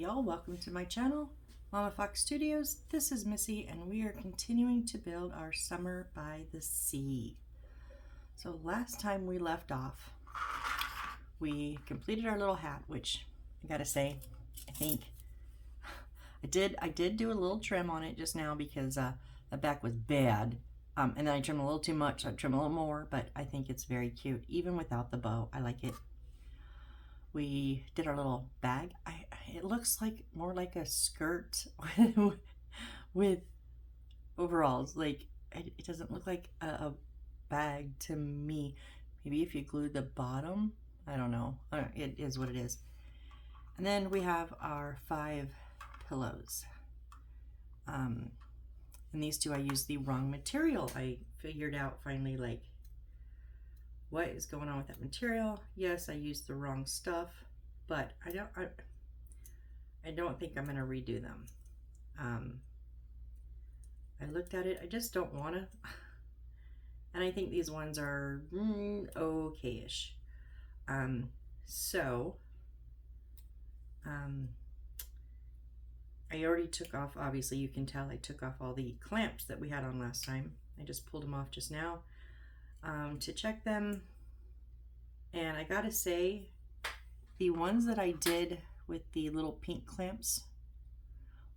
y'all, welcome to my channel, Mama Fox Studios. This is Missy and we are continuing to build our summer by the sea. So last time we left off, we completed our little hat, which I gotta say, I think I did do a little trim on it just now because the back was bad. And then I trimmed a little too much, so I trimmed a little more, but I think it's very cute. Even without the bow, I like it. We did our little bag. It looks like more like a skirt with overalls. Like it doesn't look like a bag to me. Maybe if you glued the bottom, I don't know. It is what it is. And then we have our 5 pillows. And these two I used the wrong material. I figured out finally, like, what is going on with that material. Yes, I used the wrong stuff, but I don't think I'm gonna redo them. I looked at it, I just don't wanna. And I think these ones are okay-ish. I already took off, obviously you can tell I took off all the clamps that we had on last time. I just pulled them off just now to check them. And I gotta say, the ones that I did with the little pink clamps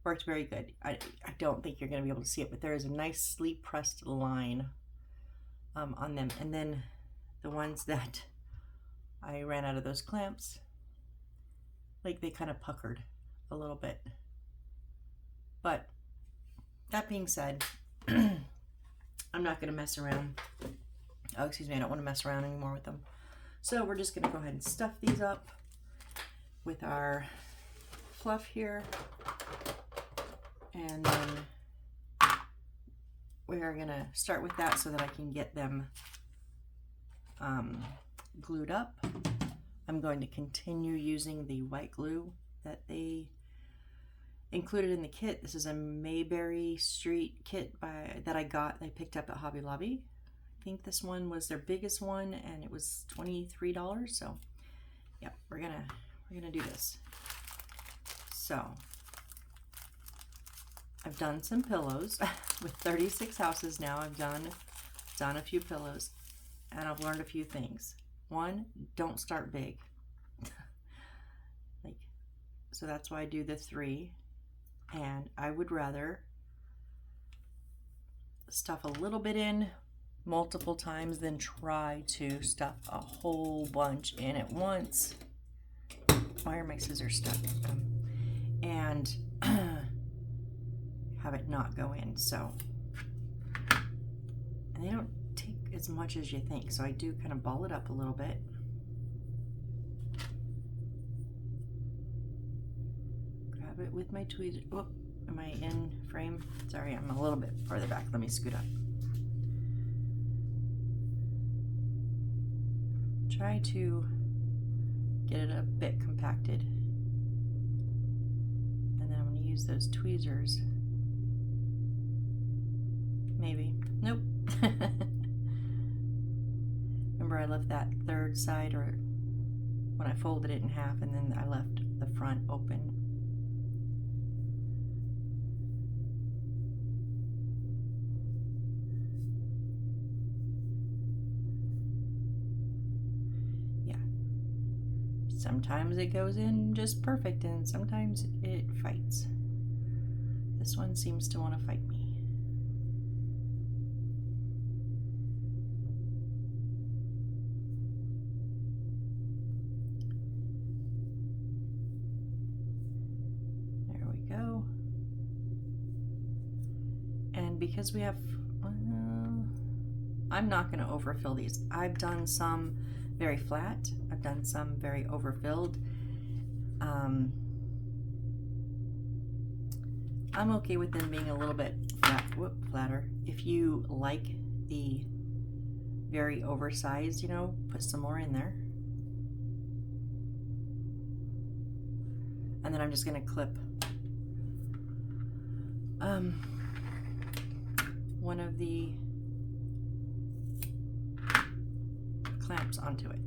worked very good. I don't think you're gonna be able to see it, but there is a nicely pressed line on them. And then the ones that I ran out of those clamps, like they kind of puckered a little bit. But that being said, I'm not gonna mess around. Oh, excuse me, I don't want to mess around anymore with them. So we're just gonna go ahead and stuff these up with our fluff here. And then we are gonna start with that so that I can get them glued up. I'm going to continue using the white glue that they included in the kit. This is a Mayberry Street kit that I picked up at Hobby Lobby. I think this one was their biggest one and it was $23. So yeah, we're gonna do this. So I've done some pillows with 36 houses now. I've done a few pillows and I've learned a few things. One, don't start big. So that's why I do the 3. And I would rather stuff a little bit in multiple times than try to stuff a whole bunch in at once. Why are my scissors stuck? And have it not go in. So, and they don't take as much as you think. So I do kind of ball it up a little bit. Grab it with my tweezers. Oh, am I in frame? Sorry, I'm a little bit further back. Let me scoot up. Try to get it a bit compacted. And then I'm going to use those tweezers. Maybe. Nope. Remember I left that third side, or when I folded it in half, and then I left the front open. Sometimes it goes in just perfect and sometimes it fights. This one seems to want to fight me. There we go. And because we have, I'm not going to overfill these. I've done some very flat. I've done some very overfilled. I'm okay with them being a little bit flatter. If you like the very oversized, you know, put some more in there. And then I'm just gonna clip one of the clamps onto it.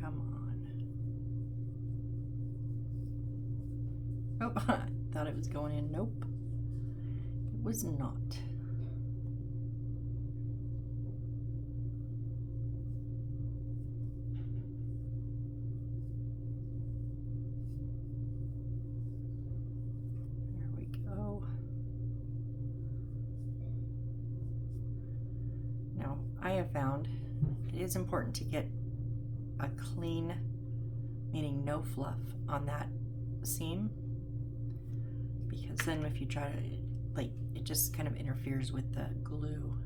come on. Oh, I thought it was going in. Nope. It was not. There we go. Now, I have found it is important to get a clean, meaning no fluff on that seam, because then if you try to, like, it just kind of interferes with the glue.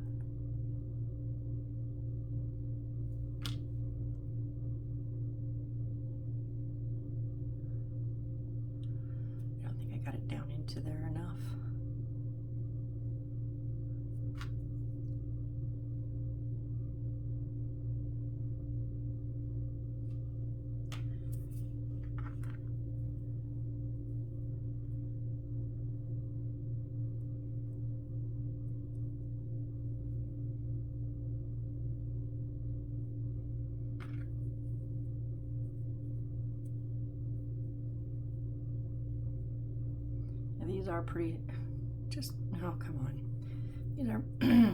I don't think I got it down into there enough. These are pretty, just, oh, come on. These are,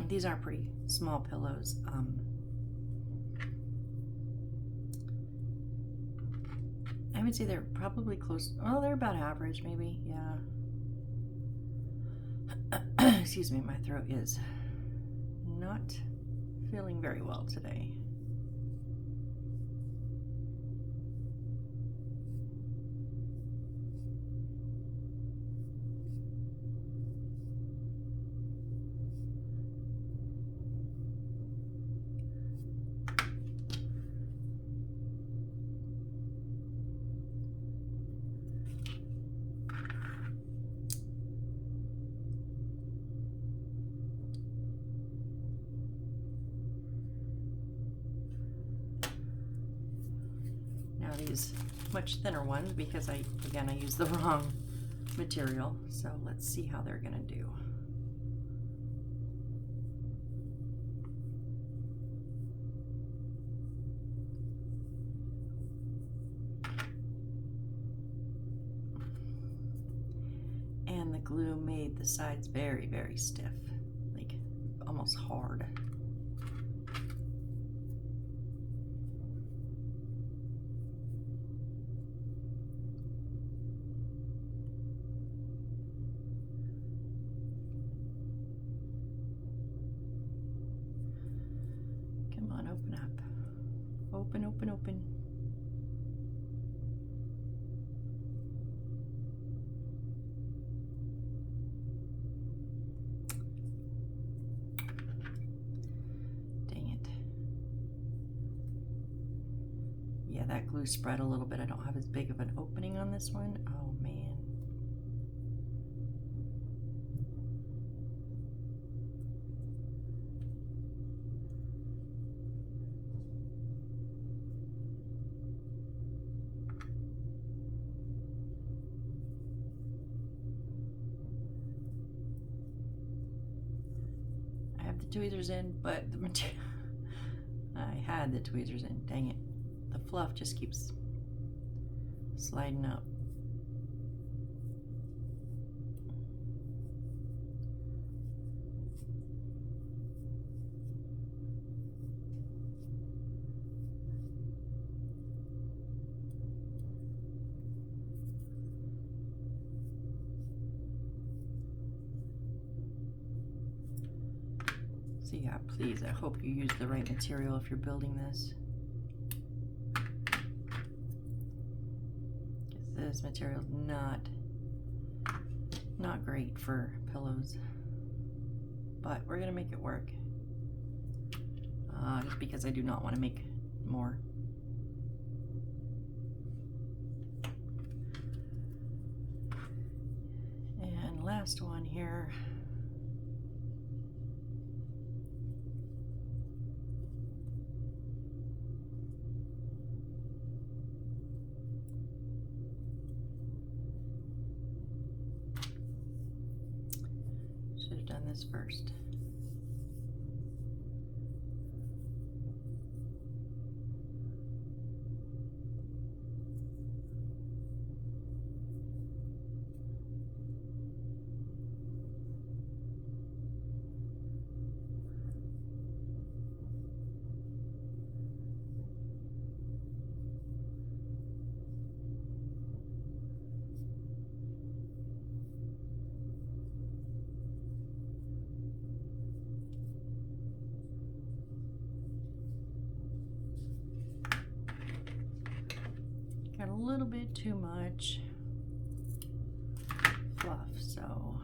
these are pretty small pillows. I would say they're probably close, well, they're about average, maybe, yeah. Excuse me, my throat is not feeling very well today. Now these much thinner ones, because I used the wrong material, so let's see how they're gonna do. And the glue made the sides very, very stiff, like almost hard. Come on, open up. Open, open, open. Dang it. Yeah, that glue spread a little bit. I don't have as big of an opening on this one. Oh, man. Tweezers in, but the material, I had the tweezers in, dang it. The fluff just keeps sliding up. So yeah, please, I hope you use the right material if you're building this. Because this material is not great for pillows. But we're gonna make it work. Just because I do not want to make more. And last one here. Should have done this first. Got a little bit too much fluff, so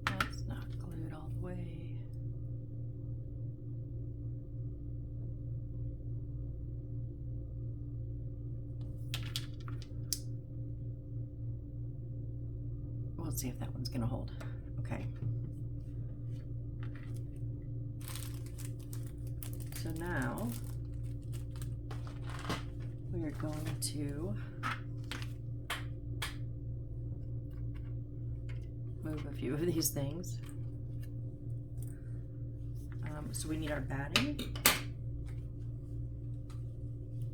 that's not glued all the way. We'll see if that one's gonna hold. Okay. So now we are going to move a few of these things. So we need our batting,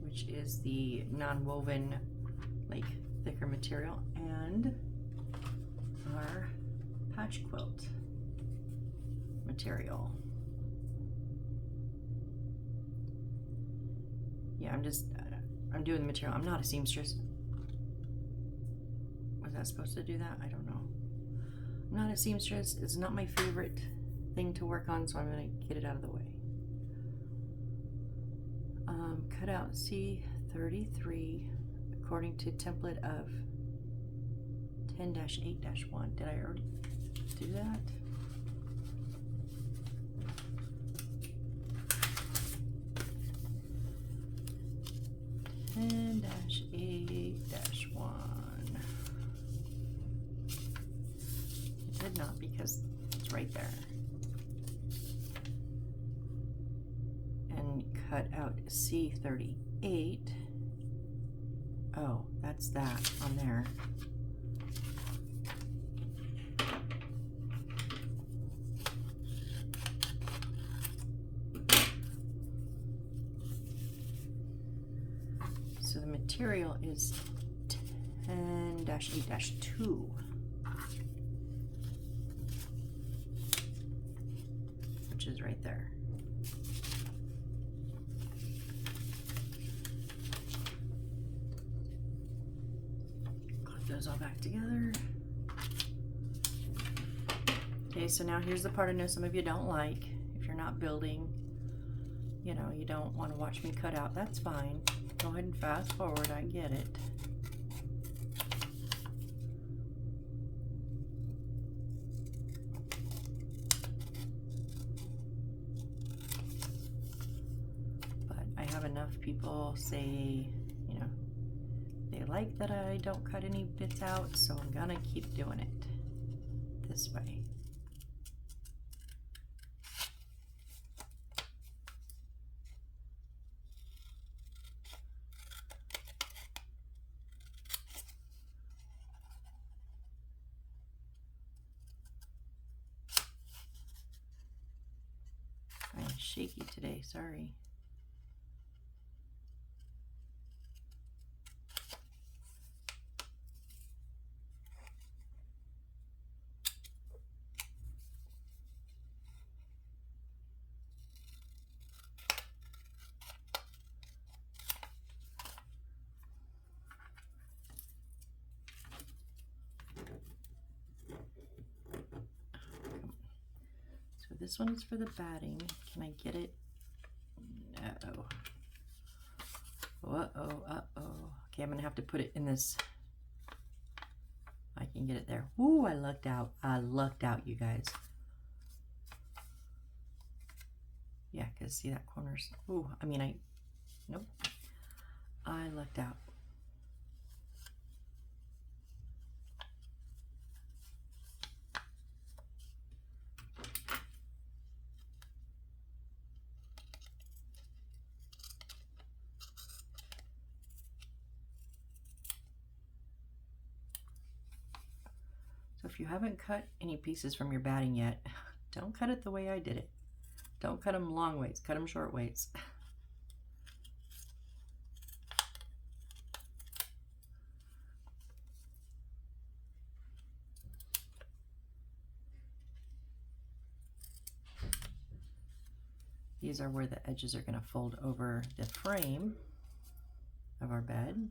which is the non-woven, like thicker material, and our patch quilt material. Yeah, I'm doing the material. I'm not a seamstress. Was that supposed to do that? I don't know. I'm not a seamstress. It's not my favorite thing to work on, so I'm going to get it out of the way. Cut out C33 according to template of 10-8-1. Did I already do that? It did not, because it's right there. And cut out C38. Oh, that's that on there. So the material is 10-8-2. Which is right there. Clip those all back together. Okay, so now here's the part I know some of you don't like. If you're not building, you know, you don't want to watch me cut out, that's fine. Go ahead and fast forward, I get it. But I have enough people say, you know, they like that I don't cut any bits out, so I'm gonna keep doing it this way. I'm shaky today, sorry. So this one is for the batting. Can I get it? No. Uh-oh, uh-oh. Okay, I'm gonna have to put it in this. I can get it there. Ooh, I lucked out. I lucked out, you guys. Yeah, because see that corner's, ooh, I mean, nope. I lucked out. So if you haven't cut any pieces from your batting yet, don't cut it the way I did it. Don't cut them long ways, cut them short ways. These these are where the edges are going to fold over the frame of our bed.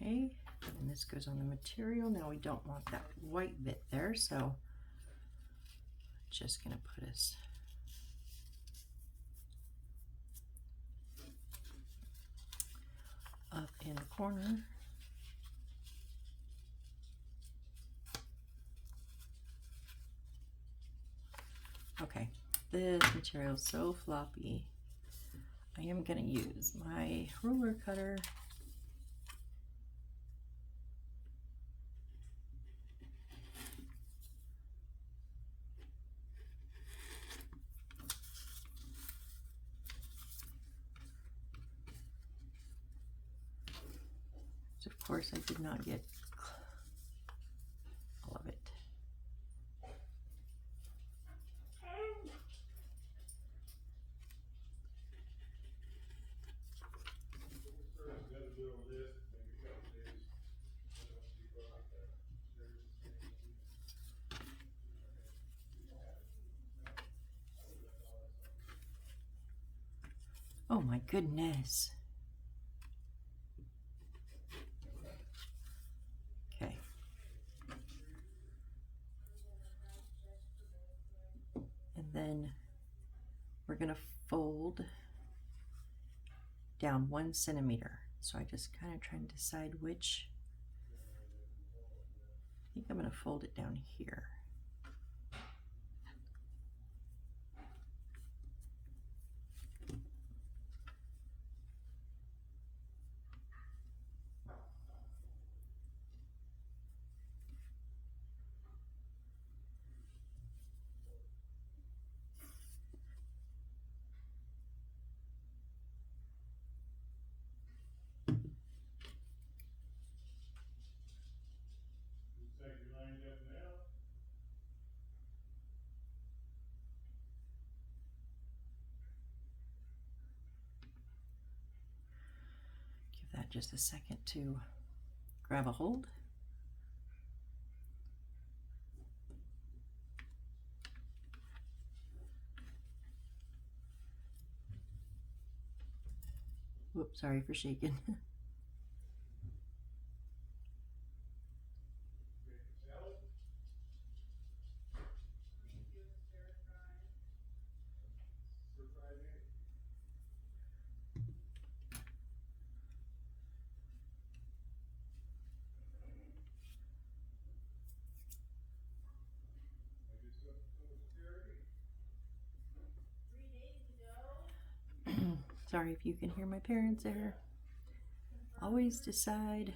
Okay, and this goes on the material. Now we don't want that white bit there, so just gonna put us up in the corner. Okay, this material is so floppy. I am gonna use my ruler cutter Of course, I did not get all of it. Oh my goodness. Okay. And then we're going to fold down 1 centimeter. So I just kind of trying to decide which. I think I'm going to fold it down here. Give that just a second to grab a hold. Whoops, sorry for shaking. Sorry if you can hear my parents there. Always decide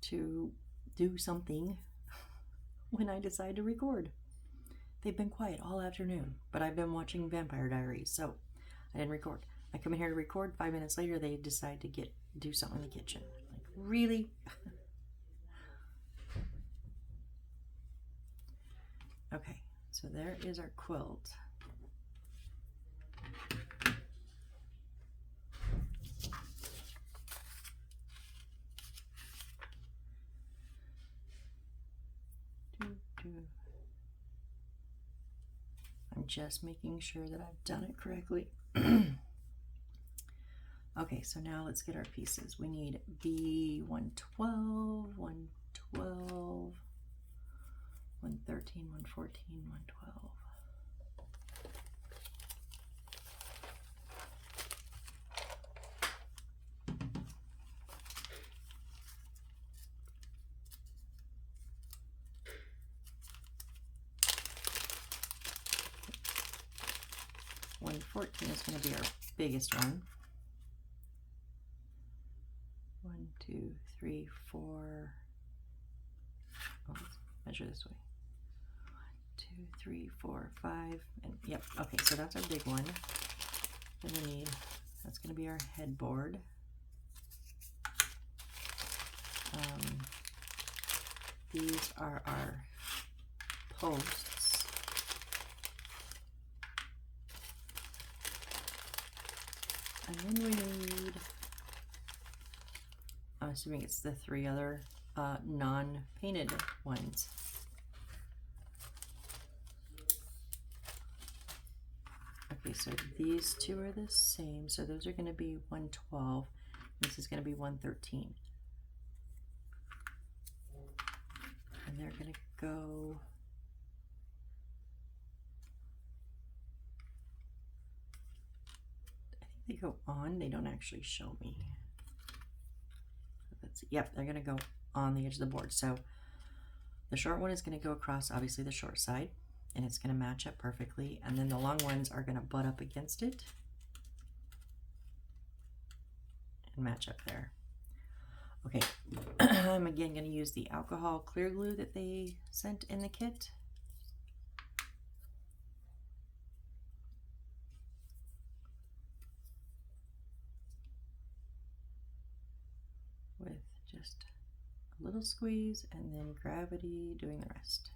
to do something when I decide to record. They've been quiet all afternoon, but I've been watching Vampire Diaries, so I didn't record. I come in here to record, 5 minutes later they decide to do something in the kitchen. Like, really? Okay, so there is our quilt. I'm just making sure that I've done it correctly. Okay, so now let's get our pieces. We need B112, 112, 113, 114, 112. $114 is going to be our biggest one. 1, 2, 3, 4. Oh, let's measure this way. 1, 2, 3, 4, 5, and yep. Okay, so that's our big one. Then we need, that's going to be our headboard. These are our posts. And then we need, I'm assuming it's the 3 other non-painted ones. Okay, so these 2 are the same, so those are going to be 112. This is going to be 113. And they're going to go, I think they go on, they don't actually show me. Let's see. Yep, they're going to go on the edge of the board. So the short one is going to go across, obviously, the short side, and it's going to match up perfectly. And then the long ones are going to butt up against it and match up there. Okay, I'm again going to use the alcohol clear glue that they sent in the kit. With just a little squeeze and then gravity doing the rest.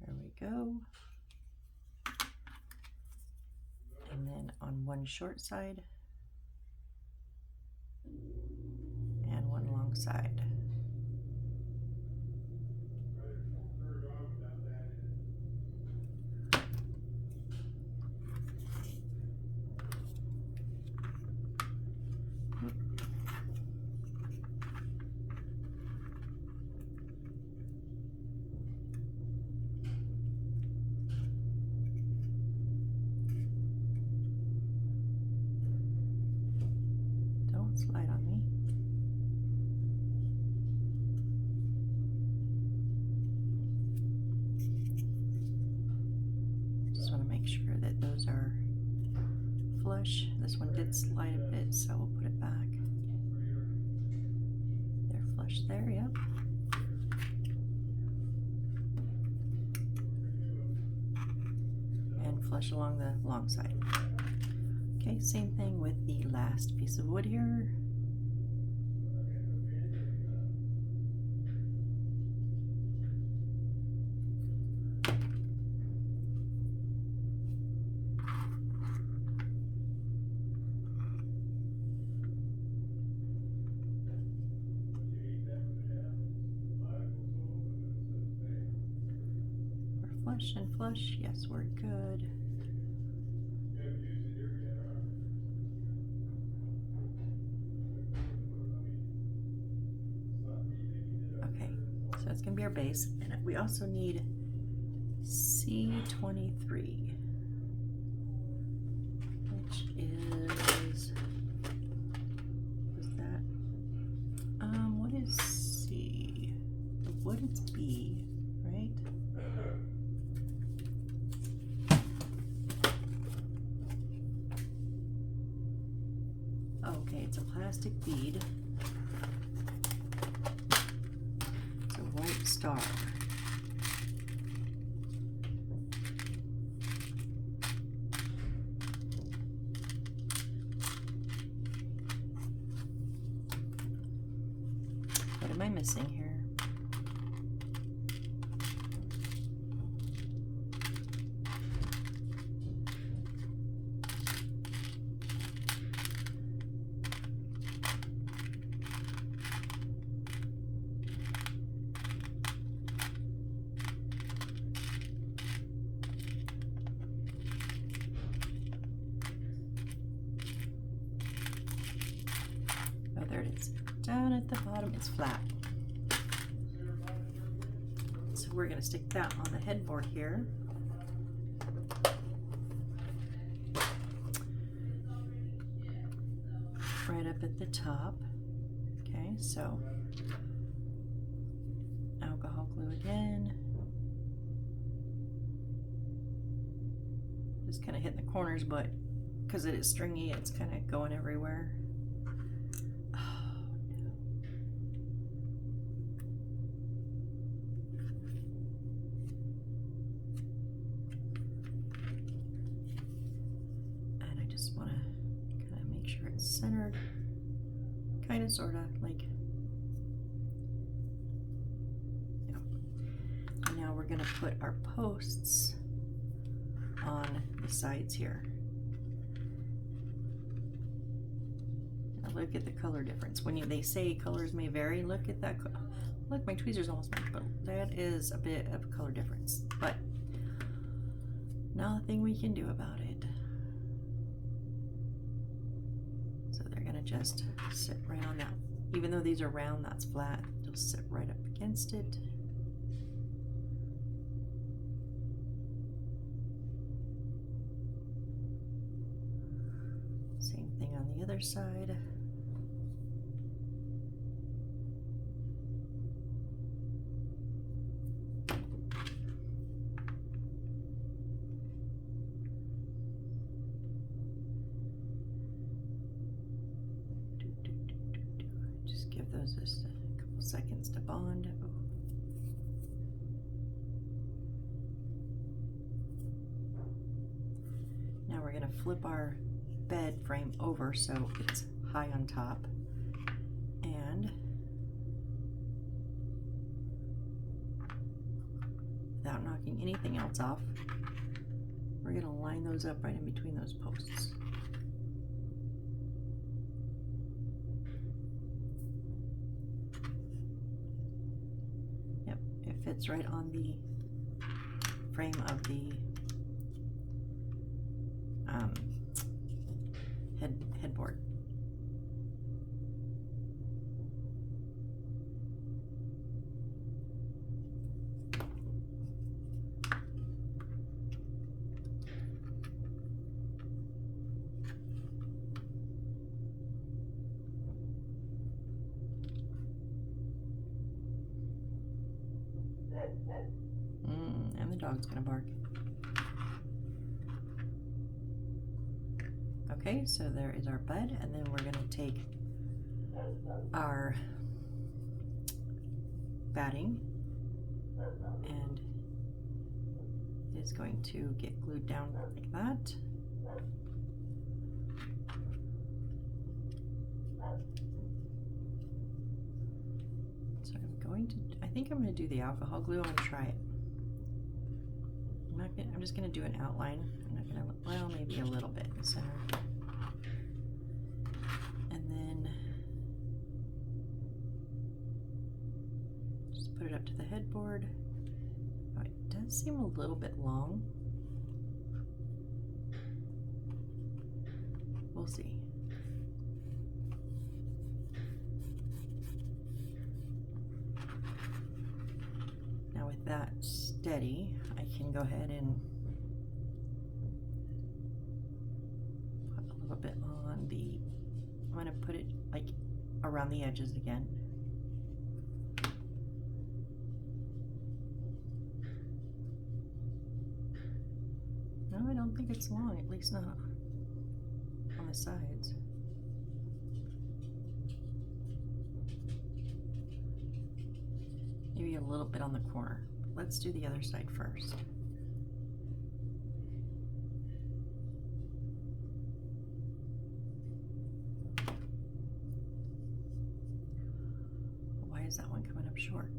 There we go. And then on one short side and one long side. Slide on me. Just want to make sure that those are flush. This one did slide a bit, so we'll put it back. They're flush there, yep. And flush along the long side. Okay, same thing with the last piece of wood here. We're flush and flush. Yes, we're good. That's going to be our base, and we also need C23, which is, that? What is C? The wood is B, right? Okay, it's a plastic bead. White star. What am I missing here? There it is. Down at the bottom, it's flat. So we're going to stick that on the headboard here. right up at the top. Okay, so alcohol glue again. Just kind of hitting the corners, but because it is stringy, it's kind of going everywhere. Oh, no. And I just want to kind of make sure it's centered. Kind of, sort of, like, yeah. And now we're going to put our posts on the sides here. Now look at the color difference. When they say colors may vary, look at that. Look, my tweezer's almost matched, but that is a bit of a color difference. But nothing we can do about it. So they're gonna just sit right on that. Even though these are round, that's flat. They'll sit right up against it. Same thing on the other side. Just give those just a couple seconds to bond. Oh. Now we're going to flip our bed frame over so it's high on top, and without knocking anything else off, we're going to line those up right in between those posts. Yep, it fits right on the frame of the headboard. And the dog's gonna bark. Okay, so there is our bed, and then we're going to take our batting, and it's going to get glued down like that. So I think I'm going to do the alcohol glue. I'm going to try it. I'm just going to do an outline. I'm not going to, well, maybe a little bit in the center. And then just put it up to the headboard. Oh, it does seem a little bit long. We'll see. Now with that steady, I can go ahead and put a little bit on the, I'm going to put it like around the edges again. No, I don't think it's long, at least not on the sides. Maybe a little bit on the corner. Let's do the other side first. Why is that one coming up short?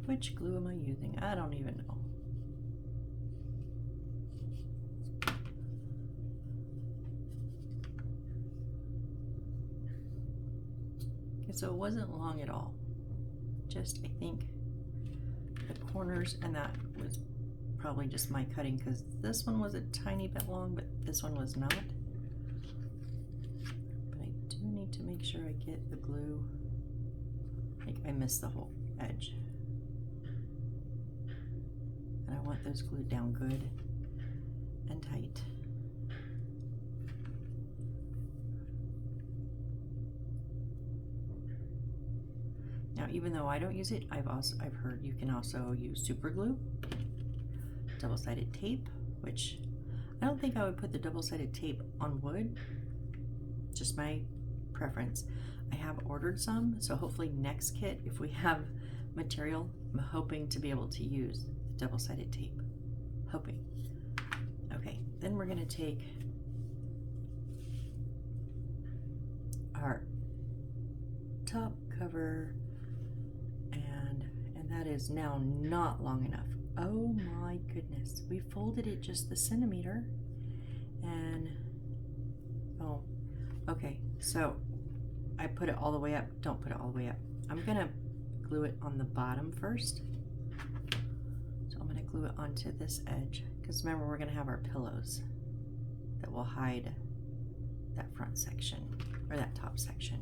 Which glue am I using? I don't even know. Okay, so it wasn't long at all. Just, I think, the corners and that was probably just my cutting, because this one was a tiny bit long, but this one was not. But I do need to make sure I get the glue. Like I missed the whole edge. And I want those glued down good and tight. Now, even though I don't use it, I've heard you can also use super glue, double-sided tape, which I don't think I would put the double-sided tape on wood. Just my preference. I have ordered some, so hopefully next kit, if we have material, I'm hoping to be able to use double-sided tape. Hoping. Okay, then we're going to take our top cover, and that is now not long enough. Oh my goodness, we folded it just the centimeter, and oh, okay, so I put it all the way up. Don't put it all the way up. I'm gonna glue it on the bottom first. So I'm gonna glue it onto this edge, because remember, we're gonna have our pillows that will hide that front section, or that top section.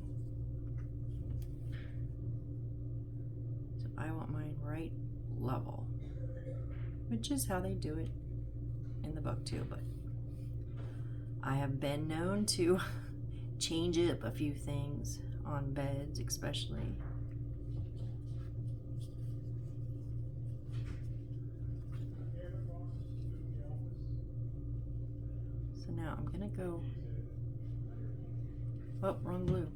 So I want mine right level, which is how they do it in the book too, but I have been known to change up a few things on beds, especially. So now I'm gonna go, oh, wrong glue.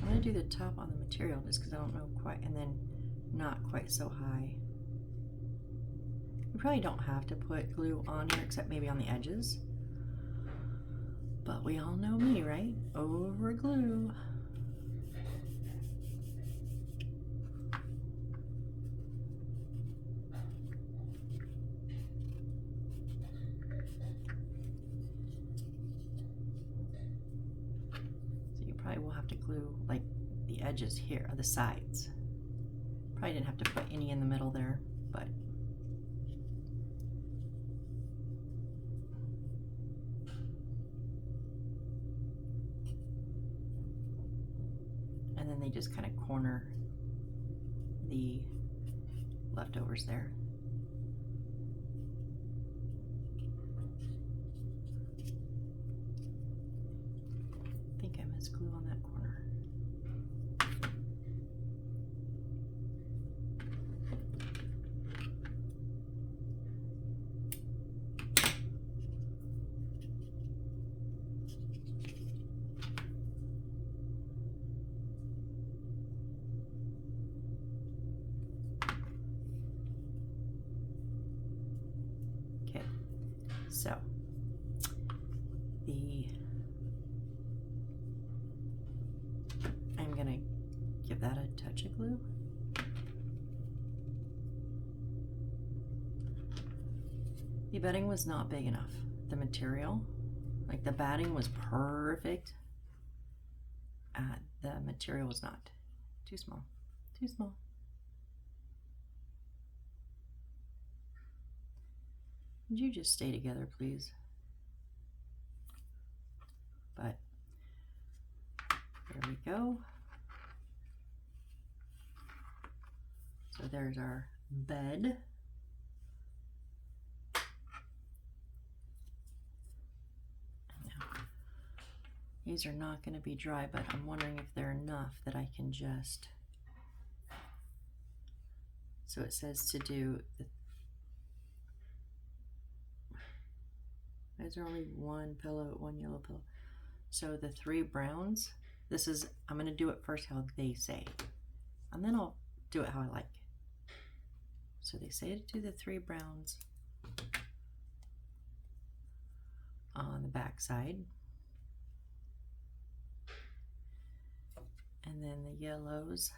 I'm gonna do the top on the material just because I don't know quite, and then not quite so high. You probably don't have to put glue on here except maybe on the edges. But we all know me, right? Over glue. So you probably will have to glue like the edges here, or the sides. Probably didn't have to put any in the middle there, but and then they just kind of corner the leftovers there. I think I missed glue on that corner. So I'm gonna give that a touch of glue. The bedding was not big enough. The material, like the batting was perfect. The material was not. Too small. Too small. Would you just stay together, please? But there we go. So there's our bed. Now, these are not going to be dry, but I'm wondering if they're enough that I can just, so it says to do the, is there only one pillow, one yellow pillow? So the 3 browns, this is, I'm going to do it first how they say, and then I'll do it how I like. So they say to do the 3 browns on the back side, and then the yellows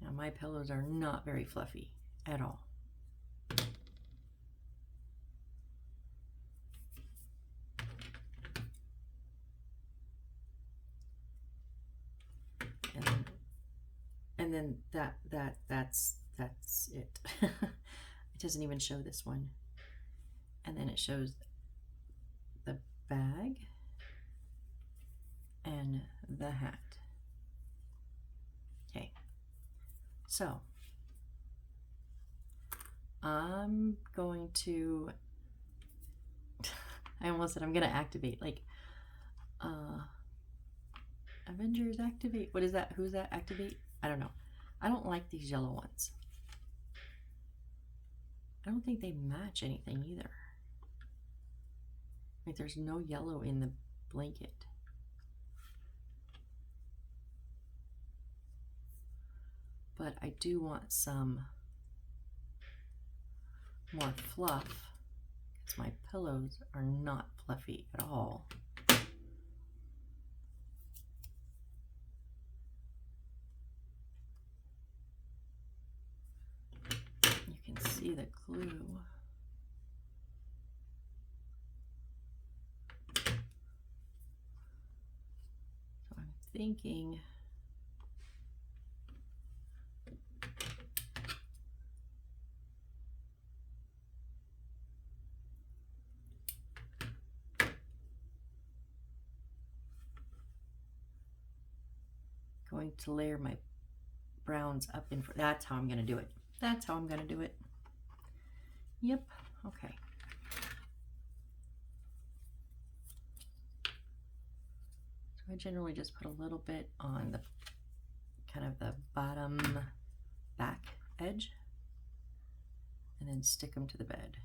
now. My pillows are not very fluffy at all. And then that's it. It doesn't even show this one. And then it shows the bag and the hat. Okay, so I'm going to, I almost said I'm going to activate, like, Avengers activate. What is that? Who's that? Activate? I don't know. I don't like these yellow ones. I don't think they match anything either. Like, there's no yellow in the blanket. But I do want some more fluff, because my pillows are not fluffy at all. You can see the glue. So I'm thinking going to layer my browns up in. That's how I'm going to do it. That's how I'm going to do it. Yep. Okay. So I generally just put a little bit on the kind of the bottom back edge and then stick them to the bed.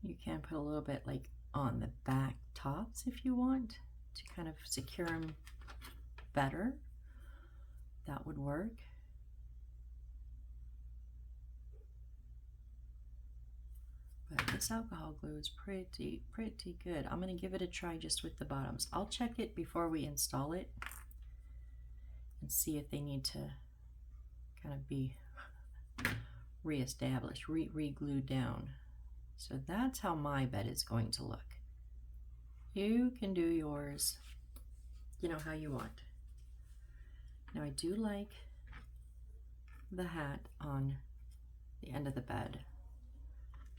You can put a little bit like on the back tops if you want to kind of secure them better. That would work. But this alcohol glue is pretty good. I'm going to give it a try just with the bottoms. I'll check it before we install it and see if they need to kind of be reestablished, re-glued down. So that's how my bed is going to look. You can do yours, you know, how you want. Now I do like the hat on the end of the bed.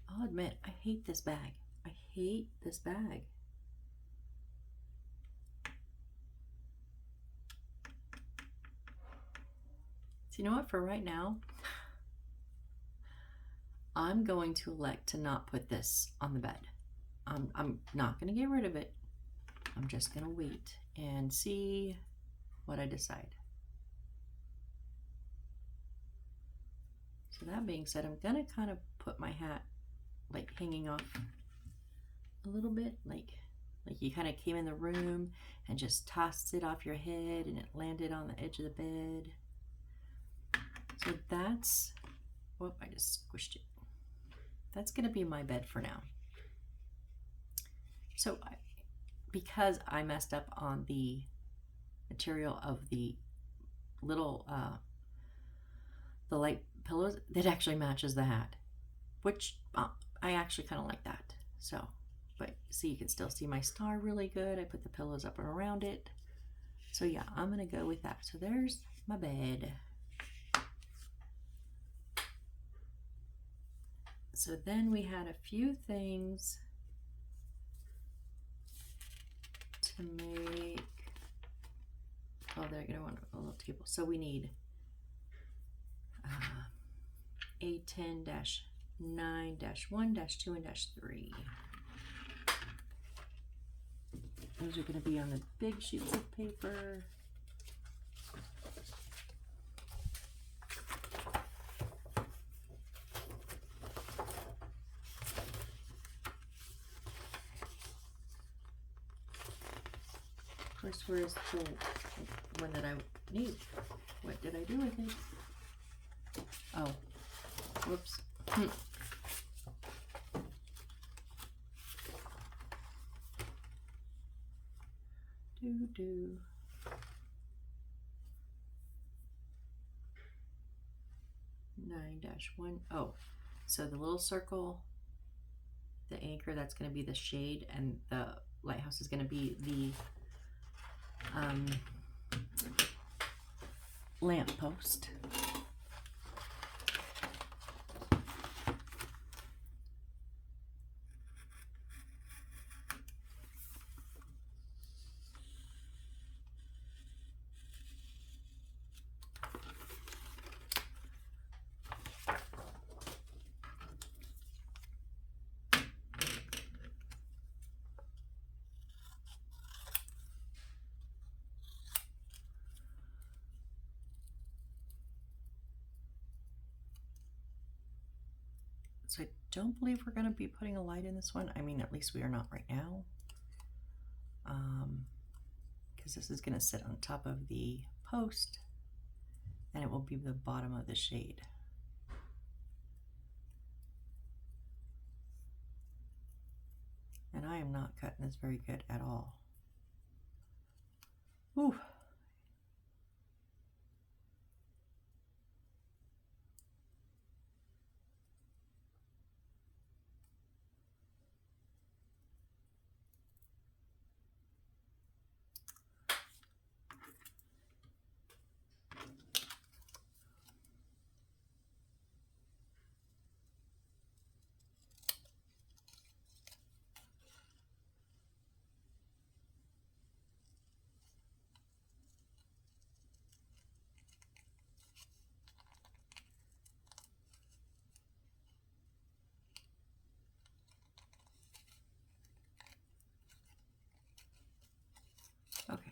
I'll admit, I hate this bag. I hate this bag. So you know what, for right now, I'm going to elect to not put this on the bed. I'm not going to get rid of it. I'm just going to wait and see what I decide. So that being said, I'm going to kind of put my hat like hanging off a little bit, like you kind of came in the room and just tossed it off your head and it landed on the edge of the bed. So that's, whoop, I just squished it. That's going to be my bed for now. So because I messed up on the material of the little, the light pillows, that actually matches the hat, which I actually kind of like that. So, but see, you can still see my star really good. I put the pillows up and around it. So yeah, I'm going to go with that. So there's my bed. So then we had a few things to make. Oh, they're going to want a little table. So we need A10-9-1-2 and -3. Those are going to be on the big sheets of paper. Of course, where's the one that I need? What did I do with it? Oh, whoops. Do. -1. Oh, so the little circle, the anchor, that's going to be the shade, and the lighthouse is going to be the lamp post. So I don't believe we're going to be putting a light in this one. I mean, at least we are not right now. Because this is going to sit on top of the post, and it will be the bottom of the shade. And I am not cutting this very good at all. Ooh. Okay.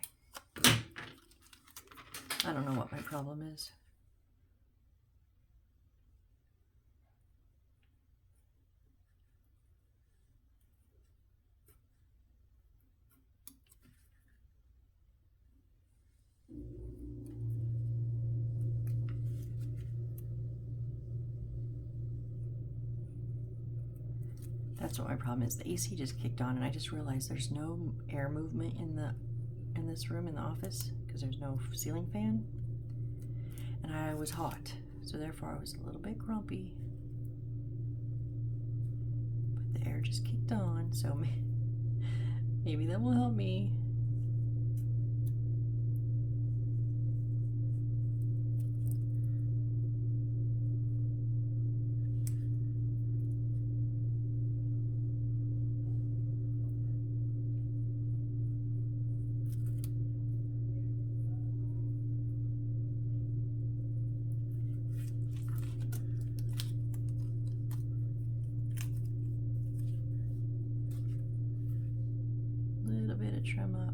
I don't know what my problem is. That's what my problem is. The AC just kicked on, and I just realized there's no air movement in this room, in the office, because there's no ceiling fan, and I was hot, so therefore I was a little bit grumpy. But the air just kicked on, so maybe that will help me. Trim up.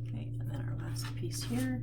Okay, and then our last piece here.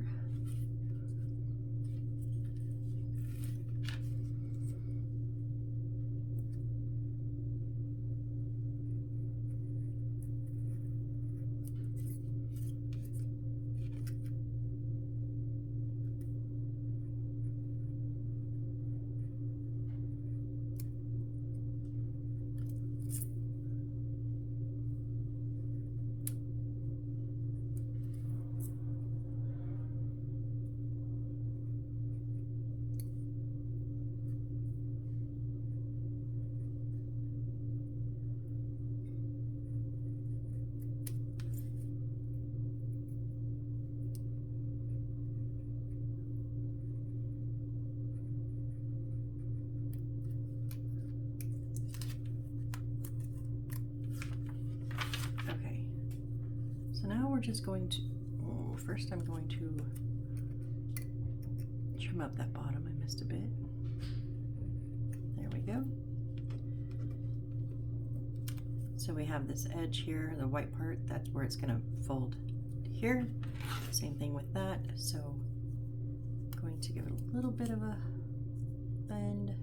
We're just going to, first I'm going to trim up that bottom. I missed a bit. There we go. So we have this edge here, the white part, that's where it's going to fold here. Same thing with that. So I'm going to give it a little bit of a opened.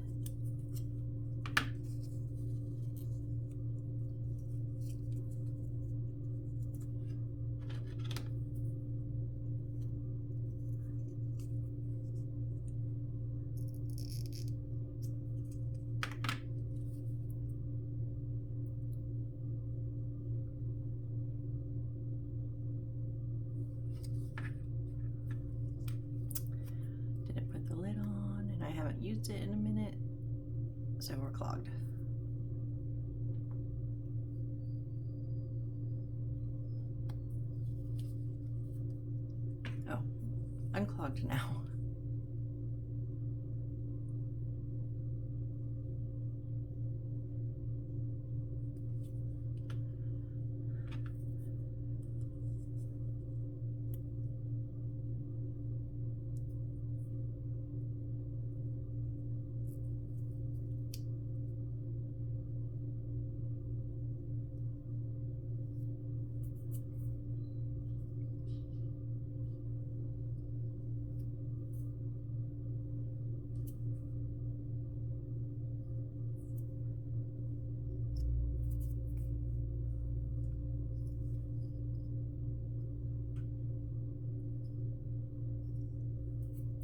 Didn't put the lid on, and I haven't used it in a minute, so we're clogged. Oh, unclogged now.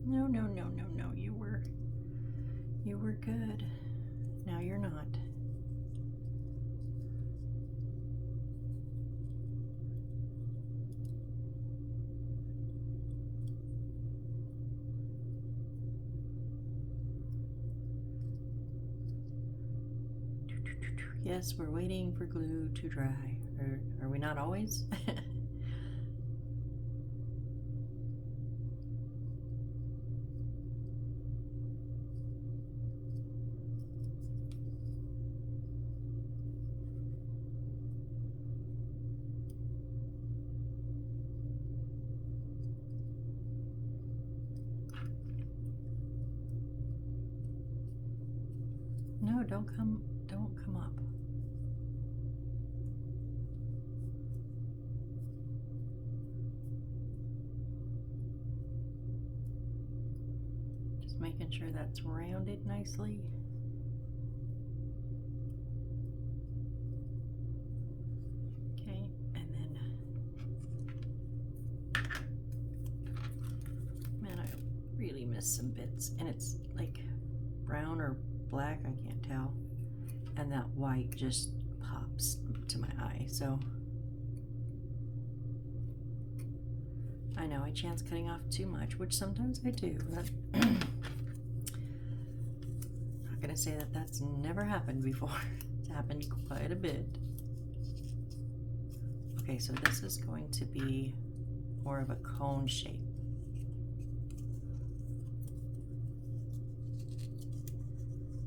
No, no, no, no, no. You were good. Now you're not. Yes, we're waiting for glue to dry. Are we not always? No, don't come up. Just making sure that's rounded nicely. Okay, and then, man, I really missed some bits, and it's like brown or black, I can't tell, and that white just pops to my eye. So I know I chance cutting off too much, which sometimes I do. I'm not gonna say that that's never happened before. It's happened quite a bit. Okay, so this is going to be more of a cone shape.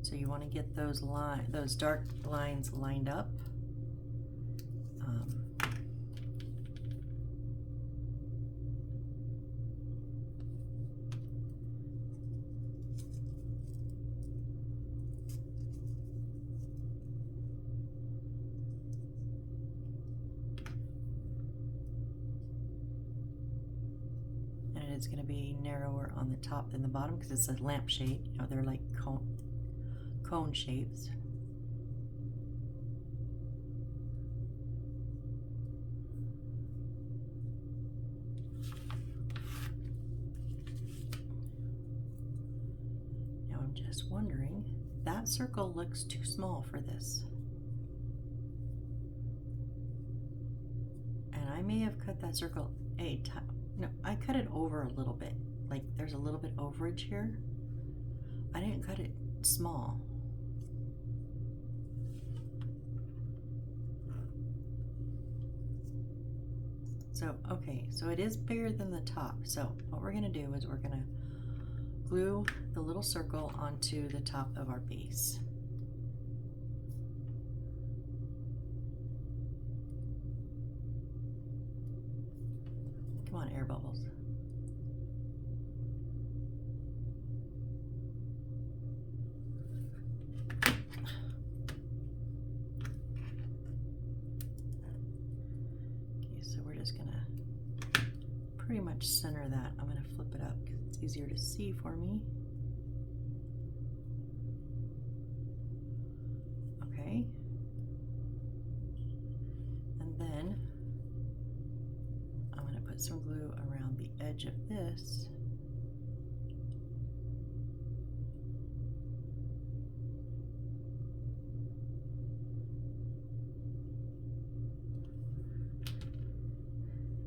So you want to get those dark lines lined up. And it's going to be narrower on the top than the bottom because it's a lampshade. You know, they're like cone shapes. Now I'm just wondering, that circle looks too small for this. And I may have cut that circle no, I cut it over a little bit. Like there's a little bit overage here. I didn't cut it small. So, okay, so it is bigger than the top. So what we're gonna do is we're gonna glue the little circle onto the top of our base. Come on, air bubbles. Pretty much center that. I'm going to flip it up because it's easier to see for me. edge of this.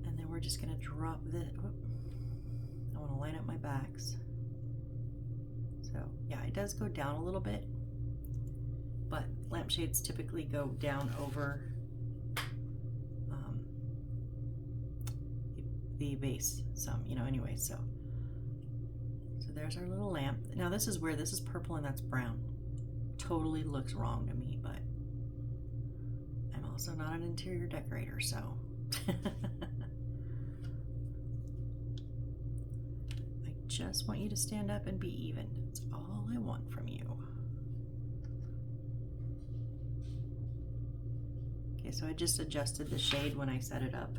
And then we're just going to drop this. I want to line up my backs. So yeah, it does go down a little bit, but lampshades typically go down over the base some, you know, anyway. So there's our little lamp. Now this is where this is purple and that's brown. Totally looks wrong to me, but I'm also not an interior decorator, so I just want you to stand up and be even. That's all I want from you. Okay, so I just adjusted the shade when I set it up.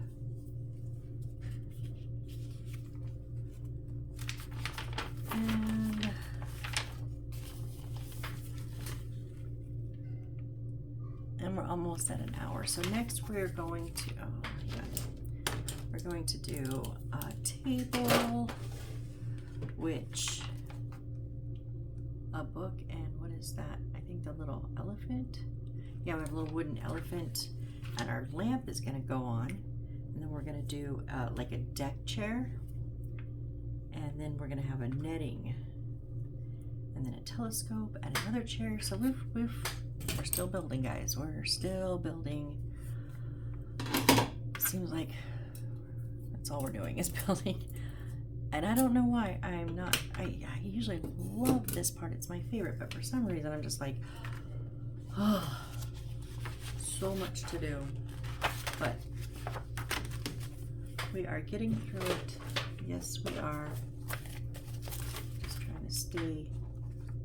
And we're almost at an hour. So next we're going to, we're going to do a table, which a book, and what is that? I think the little elephant. Yeah, we have a little wooden elephant, and our lamp is going to go on, and then we're going to do like a deck chair, and then we're going to have a netting, and then a telescope and another chair. So we're still building, guys. We're still building. Seems like that's all we're doing is building. And I don't know why I'm not. I usually love this part. It's my favorite, but for some reason I'm just like, oh, so much to do. But we are getting through it. Yes, we are. Just trying to stay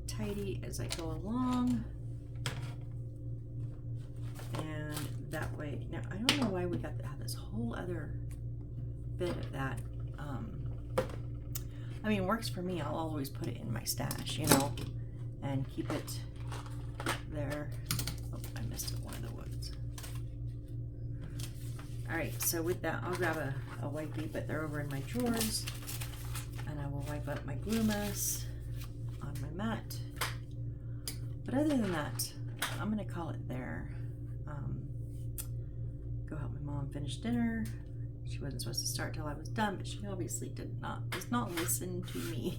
tidy as I go along. And that way, now I don't know why we got this whole other bit of that. I mean, it works for me. I'll always put it in my stash, you know, and keep it there. Oh, I missed one of the woods. All right, so with that, I'll grab a wipey, but they're over in my drawers, and I will wipe up my glue mess on my mat. But other than that, I'm gonna call it there. Go help my mom finish dinner. She wasn't supposed to start till I was done, but she obviously does not listen to me.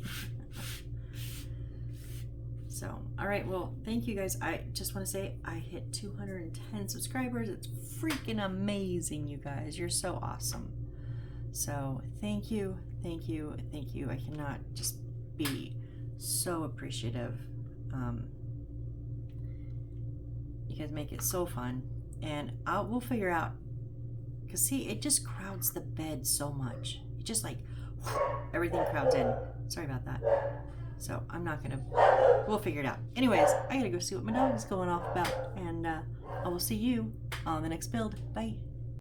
So, all right, well, thank you guys. I just want to say I hit 210 subscribers. It's freaking amazing, you guys. You're so awesome. So thank you, thank you, thank you. I cannot just be so appreciative. You guys make it so fun, and we'll figure out. Because see, it just crowds the bed so much. It just like, everything crowds in. Sorry about that. So I'm not gonna, we'll figure it out. Anyways, I gotta go see what my dog is going off about. And I will see you on the next build. Bye.